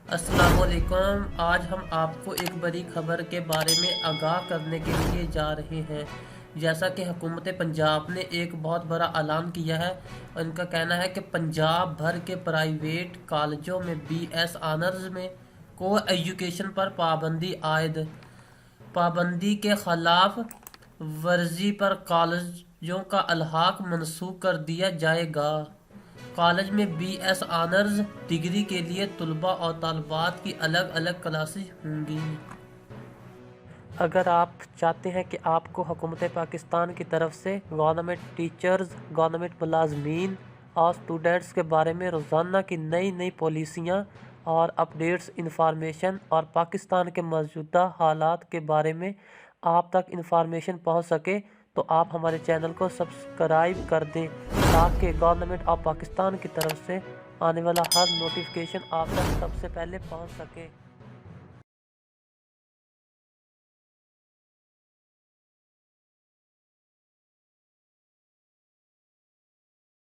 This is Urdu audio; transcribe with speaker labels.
Speaker 1: السلام علیکم۔ آج ہم آپ کو ایک بڑی خبر کے بارے میں آگاہ کرنے کے لیے جا رہے ہیں۔ جیسا کہ حکومت پنجاب نے ایک بہت بڑا اعلان کیا ہے، ان کا کہنا ہے کہ پنجاب بھر کے پرائیویٹ کالجوں میں بی ایس آنرز میں کو ایجوکیشن پر پابندی عائد۔ پابندی کے خلاف ورزی پر کالجوں کا الحاق منسوخ کر دیا جائے گا۔ کالج میں بی ایس آنرز ڈگری کے لیے طلباء اور طالبات کی الگ الگ کلاسز ہوں گی۔ اگر آپ چاہتے ہیں کہ آپ کو حکومت پاکستان کی طرف سے گورنمنٹ ٹیچرز، گورنمنٹ ملازمین اور اسٹوڈنٹس کے بارے میں روزانہ کی نئی نئی پالیسیاں اور اپڈیٹس انفارمیشن اور پاکستان کے موجودہ حالات کے بارے میں آپ تک انفارمیشن پہنچ سکے تو آپ ہمارے چینل کو سبسکرائب کر دیں تاکہ گورنمنٹ آف پاکستان کی طرف سے آنے والا ہر نوٹیفیکیشن آپ تک سب سے پہلے پہنچ سکے۔